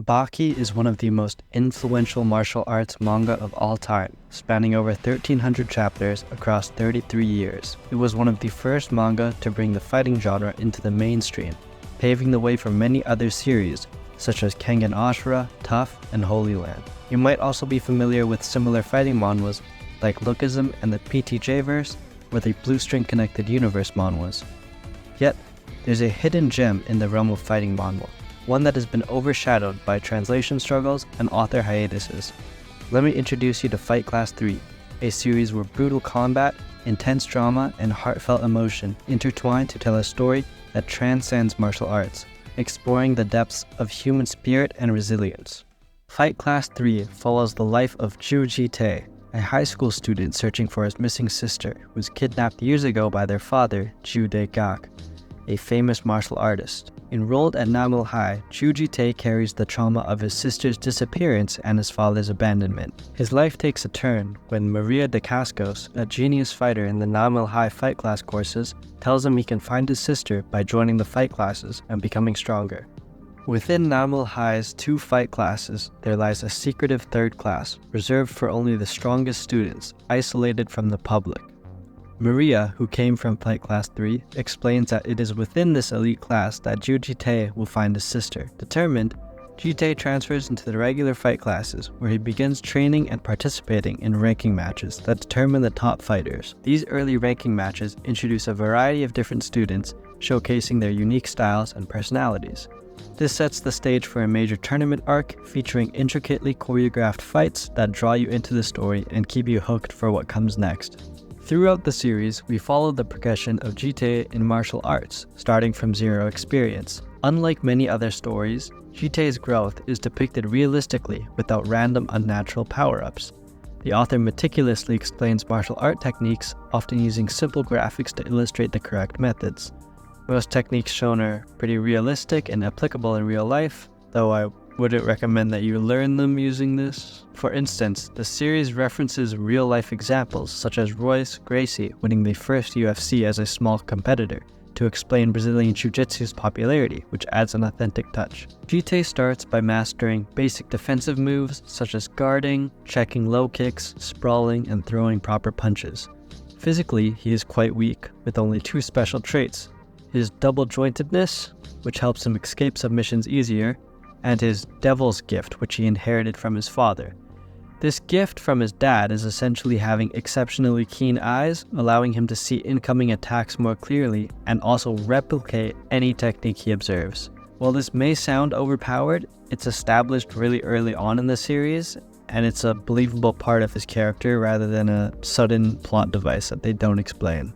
Baki is one of the most influential martial arts manga of all time, spanning over 1,300 chapters across 33 years. It was one of the first manga to bring the fighting genre into the mainstream, paving the way for many other series, such as Kengan Ashura, Tough, and Holy Land. You might also be familiar with similar fighting manhwas like Lookism and the PTJ-verse, or the Blue String Connected Universe manhwas. Yet, there's a hidden gem in the realm of fighting manhwa, one that has been overshadowed by translation struggles and author hiatuses. Let me introduce you to FightClass 3, a series where brutal combat, intense drama, and heartfelt emotion intertwine to tell a story that transcends martial arts, exploring the depths of human spirit and resilience. FightClass 3 follows the life of Jiu Ji Tae, a high school student searching for his missing sister who was kidnapped years ago by their father, Jiu Ji Tae, a famous martial artist. Enrolled at Namil High, Jiu Ji Tae carries the trauma of his sister's disappearance and his father's abandonment. His life takes a turn when Maria de Cascos, a genius fighter in the Namil High fight class courses, tells him he can find his sister by joining the fight classes and becoming stronger. Within Namil High's 2 fight classes, there lies a secretive third class, reserved for only the strongest students, isolated from the public. Maria, who came from FightClass 3, explains that it is within this elite class that Jiu Ji Tae will find his sister. Determined, Ji Tae transfers into the regular fight classes, where he begins training and participating in ranking matches that determine the top fighters. These early ranking matches introduce a variety of different students, showcasing their unique styles and personalities. This sets the stage for a major tournament arc featuring intricately choreographed fights that draw you into the story and keep you hooked for what comes next. Throughout the series, we follow the progression of Ji Tae in martial arts, starting from zero experience. Unlike many other stories, Ji Tae's growth is depicted realistically without random unnatural power-ups. The author meticulously explains martial art techniques, often using simple graphics to illustrate the correct methods. Most techniques shown are pretty realistic and applicable in real life, though I wouldn't recommend that you learn them using this. For instance, the series references real-life examples such as Royce Gracie winning the first UFC as a small competitor to explain Brazilian Jiu-Jitsu's popularity, which adds an authentic touch. Ji Tae starts by mastering basic defensive moves such as guarding, checking low kicks, sprawling, and throwing proper punches. Physically, he is quite weak, with only 2 special traits: his double-jointedness, which helps him escape submissions easier, and his devil's gift, which he inherited from his father. This gift from his dad is essentially having exceptionally keen eyes, allowing him to see incoming attacks more clearly and also replicate any technique he observes. While this may sound overpowered, it's established really early on in the series, and it's a believable part of his character rather than a sudden plot device that they don't explain.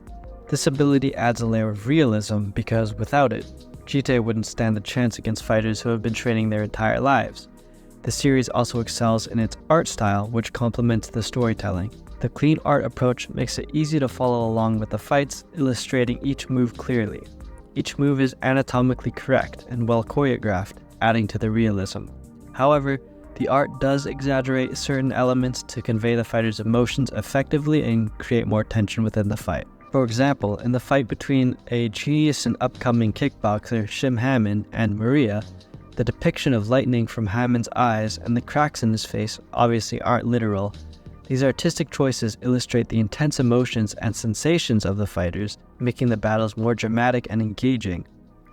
This ability adds a layer of realism because without it, Ji Tae wouldn't stand a chance against fighters who have been training their entire lives. The series also excels in its art style, which complements the storytelling. The clean art approach makes it easy to follow along with the fights, illustrating each move clearly. Each move is anatomically correct and well choreographed, adding to the realism. However, the art does exaggerate certain elements to convey the fighter's emotions effectively and create more tension within the fight. For example, in the fight between a genius and upcoming kickboxer Shim Hammond and Maria, the depiction of lightning from Hammond's eyes and the cracks in his face obviously aren't literal. These artistic choices illustrate the intense emotions and sensations of the fighters, making the battles more dramatic and engaging.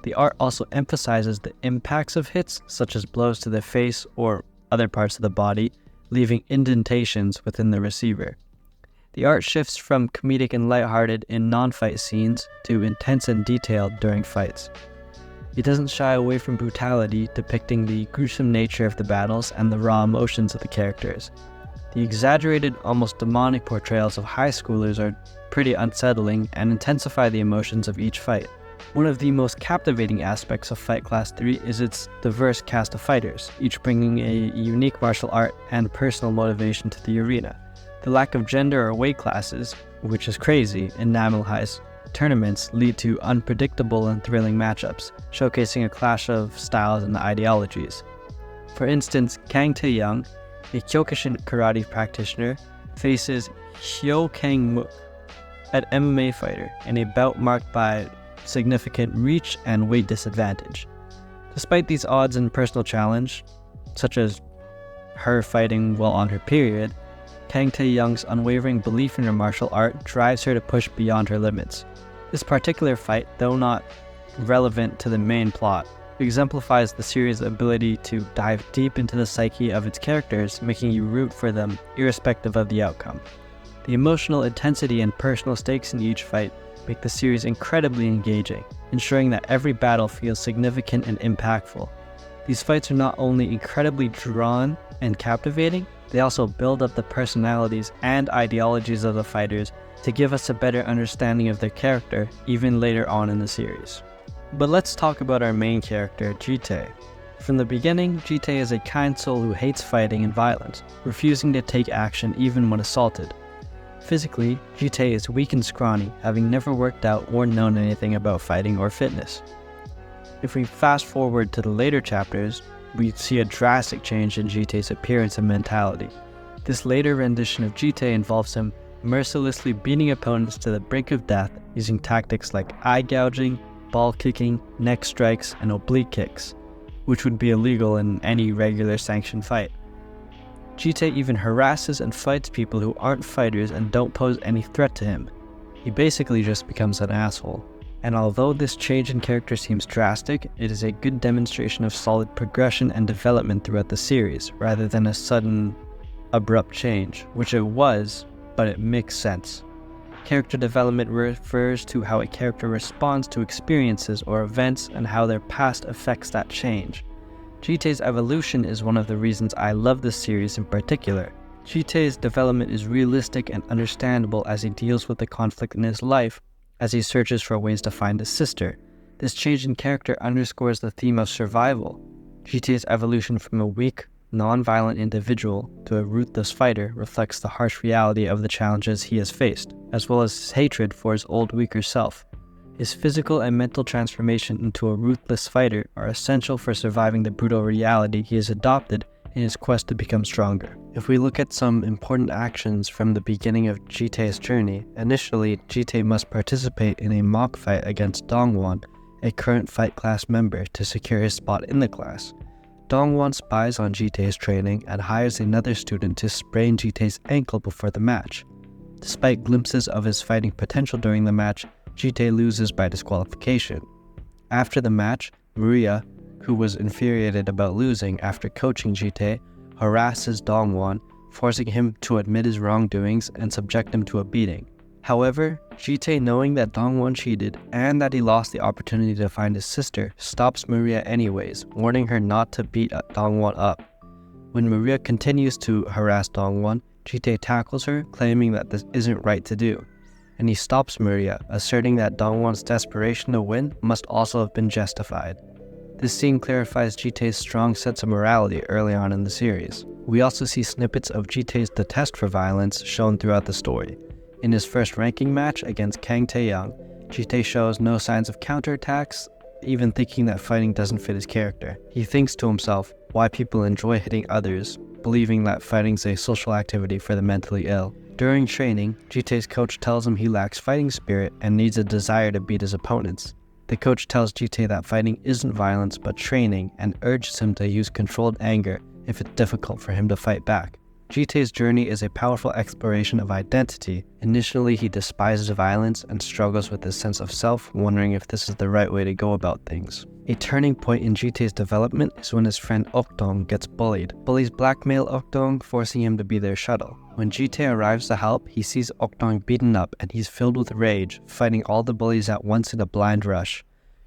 The art also emphasizes the impacts of hits, such as blows to the face or other parts of the body, leaving indentations within the receiver. The art shifts from comedic and lighthearted in non-fight scenes to intense and detailed during fights. It doesn't shy away from brutality, depicting the gruesome nature of the battles and the raw emotions of the characters. The exaggerated, almost demonic portrayals of high schoolers are pretty unsettling and intensify the emotions of each fight. One of the most captivating aspects of FightClass 3 is its diverse cast of fighters, each bringing a unique martial art and personal motivation to the arena. The lack of gender or weight classes, which is crazy in Namil High's tournaments, lead to unpredictable and thrilling matchups, showcasing a clash of styles and ideologies. For instance, Kang Tae-Young, a Kyokushin karate practitioner, faces Hyo Kang-mook, an MMA fighter, in a bout marked by significant reach and weight disadvantage. Despite these odds and personal challenge, such as her fighting while on her period, Kang Tae-Young's unwavering belief in her martial art drives her to push beyond her limits. This particular fight, though not relevant to the main plot, exemplifies the series' ability to dive deep into the psyche of its characters, making you root for them irrespective of the outcome. The emotional intensity and personal stakes in each fight make the series incredibly engaging, ensuring that every battle feels significant and impactful. These fights are not only incredibly drawn and captivating, they also build up the personalities and ideologies of the fighters to give us a better understanding of their character even later on in the series. But let's talk about our main character, Jiu Ji Tae. From the beginning, Jiu Ji Tae is a kind soul who hates fighting and violence, refusing to take action even when assaulted. Physically, Jiu Ji Tae is weak and scrawny, having never worked out or known anything about fighting or fitness. If we fast forward to the later chapters, we see a drastic change in Jiu Ji Tae's appearance and mentality. This later rendition of Jiu Ji Tae involves him mercilessly beating opponents to the brink of death using tactics like eye gouging, ball kicking, neck strikes, and oblique kicks, which would be illegal in any regular sanctioned fight. Jiu Ji Tae even harasses and fights people who aren't fighters and don't pose any threat to him. He basically just becomes an asshole. And although this change in character seems drastic, it is a good demonstration of solid progression and development throughout the series, rather than a sudden, abrupt change, which it was, but it makes sense. Character development refers to how a character responds to experiences or events and how their past affects that change. Jiu Ji Tae's evolution is one of the reasons I love this series in particular. Jiu Ji Tae's development is realistic and understandable as he deals with the conflict in his life, as he searches for ways to find his sister. This change in character underscores the theme of survival. Jiu Ji Tae's evolution from a weak, non-violent individual to a ruthless fighter reflects the harsh reality of the challenges he has faced, as well as his hatred for his old, weaker self. His physical and mental transformation into a ruthless fighter are essential for surviving the brutal reality he has adopted in his quest to become stronger. If we look at some important actions from the beginning of Jiu Ji Tae's journey, initially Jiu Ji Tae must participate in a mock fight against Dongwon, a current Fight Class member, to secure his spot in the class. Dongwon spies on Jiu Ji Tae's training and hires another student to sprain Jiu Ji Tae's ankle before the match. Despite glimpses of his fighting potential during the match, Jiu Ji Tae loses by disqualification. After the match, Maria, who was infuriated about losing after coaching Jiu Ji Tae, harasses Dongwon, forcing him to admit his wrongdoings and subject him to a beating. However, Jiu Ji Tae, knowing that Dongwon cheated and that he lost the opportunity to find his sister, stops Maria anyways, warning her not to beat Dongwon up. When Maria continues to harass Dongwon, Jiu Ji Tae tackles her, claiming that this isn't right to do, and he stops Maria, asserting that Dongwon's desperation to win must also have been justified. This scene clarifies Jiu Ji Tae's strong sense of morality early on in the series. We also see snippets of Jiu Ji Tae's detest for violence shown throughout the story. In his first ranking match against Kang Tae-Young, Jiu Ji Tae shows no signs of counterattacks, even thinking that fighting doesn't fit his character. He thinks to himself why people enjoy hitting others, believing that fighting's a social activity for the mentally ill. During training, Jiu Ji Tae's coach tells him he lacks fighting spirit and needs a desire to beat his opponents. The coach tells Jiu Ji Tae that fighting isn't violence but training and urges him to use controlled anger if it's difficult for him to fight back. Jiu Ji Tae's journey is a powerful exploration of identity. Initially, he despises violence and struggles with his sense of self, wondering if this is the right way to go about things. A turning point in Jiu Ji Tae's development is when his friend Ok-dong gets bullied. Bullies blackmail Ok-dong, forcing him to be their shuttle. When Jiu Ji Tae arrives to help, he sees Ok-dong beaten up and he's filled with rage, fighting all the bullies at once in a blind rush.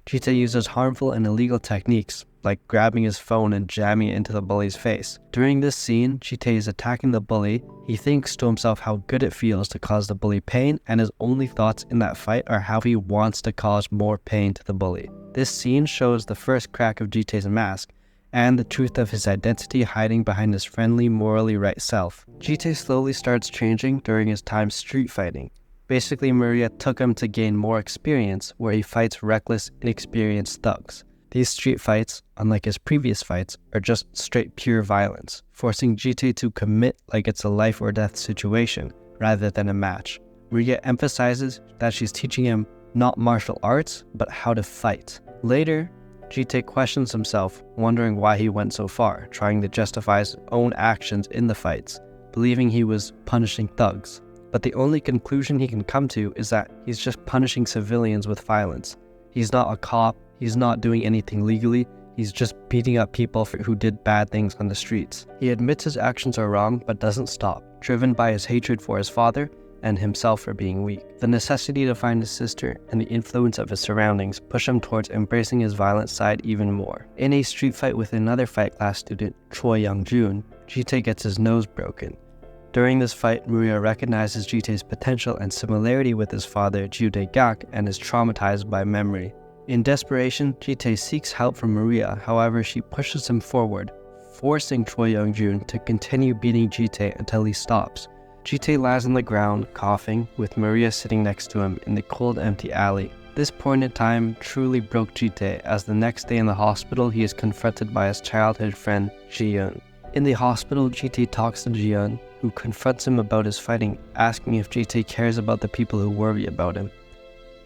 Jiu Ji Tae uses harmful and illegal techniques, like grabbing his phone and jamming it into the bully's face. During this scene, Jiu Ji Tae is attacking the bully. He thinks to himself how good it feels to cause the bully pain, and his only thoughts in that fight are how he wants to cause more pain to the bully. This scene shows the first crack of Jiu Ji Tae's mask, and the truth of his identity hiding behind his friendly, morally right self. Jiu Ji Tae slowly starts changing during his time street fighting. Basically, Maria took him to gain more experience, where he fights reckless, inexperienced thugs. These street fights, unlike his previous fights, are just straight pure violence, forcing Jiu Ji Tae to commit like it's a life or death situation, rather than a match. Maria emphasizes that she's teaching him not martial arts, but how to fight. Later, Ji Tae questions himself, wondering why he went so far, trying to justify his own actions in the fights, believing he was punishing thugs. But the only conclusion he can come to is that he's just punishing civilians with violence. He's not a cop, he's not doing anything legally, he's just beating up people who did bad things on the streets. He admits his actions are wrong, but doesn't stop, driven by his hatred for his father and himself for being weak. The necessity to find his sister and the influence of his surroundings push him towards embracing his violent side even more. In a street fight with another fight class student, Choi Young-jun, Ji Tae gets his nose broken. During this fight, Maria recognizes Ji Tae's potential and similarity with his father, Jiu Ji Tae, and is traumatized by memory. In desperation, Ji Tae seeks help from Maria, however she pushes him forward, forcing Choi Young-jun to continue beating Ji Tae until he stops. Ji Tae lies on the ground, coughing, with Maria sitting next to him in the cold, empty alley. This point in time truly broke Ji Tae, as the next day in the hospital he is confronted by his childhood friend, Ji-yeon. In the hospital, Ji Tae talks to Ji-yeon, who confronts him about his fighting, asking if Ji Tae cares about the people who worry about him.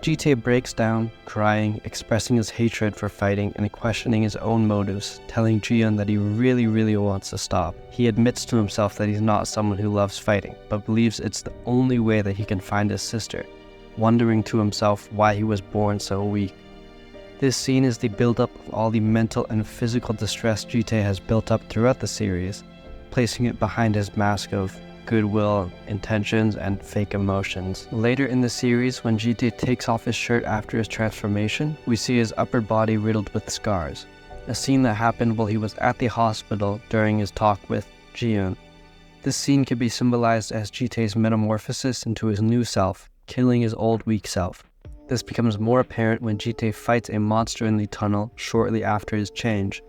Ji Tae breaks down, crying, expressing his hatred for fighting and questioning his own motives, telling Ji-yeon that he really wants to stop. He admits to himself that he's not someone who loves fighting, but believes it's the only way that he can find his sister, wondering to himself why he was born so weak. This scene is the build-up of all the mental and physical distress Ji Tae has built up throughout the series, placing it behind his mask of goodwill, intentions, and fake emotions. Later in the series, when Ji Tae takes off his shirt after his transformation, we see his upper body riddled with scars, a scene that happened while he was at the hospital during his talk with Ji-yeon. This scene can be symbolized as Ji Tae's metamorphosis into his new self, killing his old weak self. This becomes more apparent when Ji Tae fights a monster in the tunnel shortly after his change.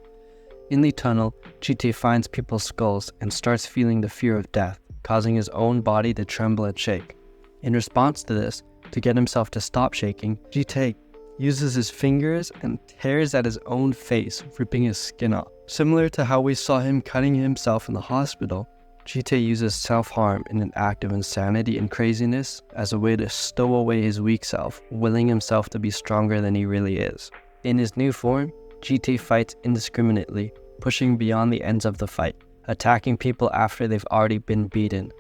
In the tunnel, Ji Tae finds people's skulls and starts feeling the fear of death, causing his own body to tremble and shake. In response to this, to get himself to stop shaking, Ji Tae uses his fingers and tears at his own face, ripping his skin off. Similar to how we saw him cutting himself in the hospital, Ji Tae uses self-harm in an act of insanity and craziness as a way to stow away his weak self, willing himself to be stronger than he really is. In his new form, Ji Tae fights indiscriminately, pushing beyond the ends of the fight, attacking people after they've already been beaten.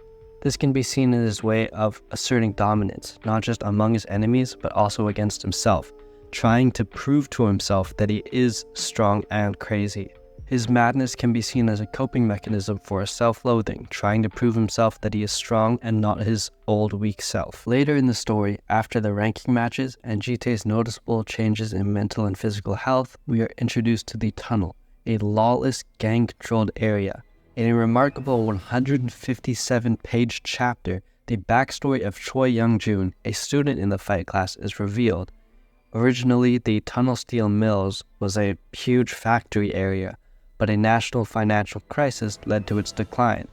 This can be seen in his way of asserting dominance, not just among his enemies, but also against himself, trying to prove to himself that he is strong and crazy. His madness can be seen as a coping mechanism for self-loathing, trying to prove himself that he is strong and not his old weak self. Later in the story, after the ranking matches and Ji Tae's noticeable changes in mental and physical health, we are introduced to the tunnel, a lawless, gang-controlled area. In a remarkable 157-page chapter, the backstory of Choi Young-jun, a student in the fight class, is revealed. Originally, the Tunnel Steel Mills was a huge factory area, but a national financial crisis led to its decline.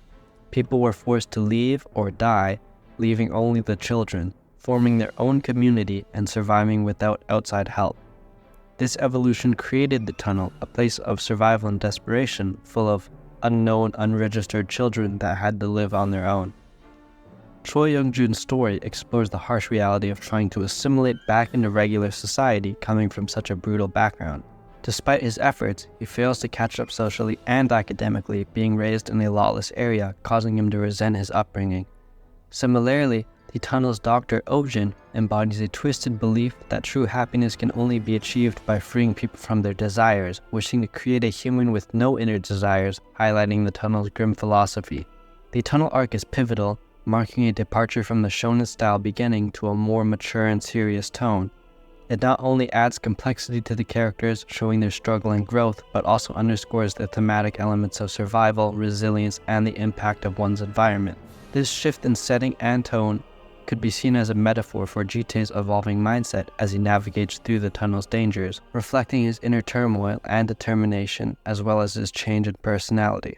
People were forced to leave or die, leaving only the children, forming their own community and surviving without outside help. This evolution created the tunnel, a place of survival and desperation, full of unknown, unregistered children that had to live on their own. Choi Young-jun's story explores the harsh reality of trying to assimilate back into regular society coming from such a brutal background. Despite his efforts, he fails to catch up socially and academically, being raised in a lawless area, causing him to resent his upbringing. Similarly, the tunnel's Dr. Oh-jin embodies a twisted belief that true happiness can only be achieved by freeing people from their desires, wishing to create a human with no inner desires, highlighting the tunnel's grim philosophy. The tunnel arc is pivotal, marking a departure from the shonen-style beginning to a more mature and serious tone. It not only adds complexity to the characters, showing their struggle and growth, but also underscores the thematic elements of survival, resilience, and the impact of one's environment. This shift in setting and tone could be seen as a metaphor for Ji Tae's evolving mindset as he navigates through the tunnel's dangers, reflecting his inner turmoil and determination, as well as his change in personality.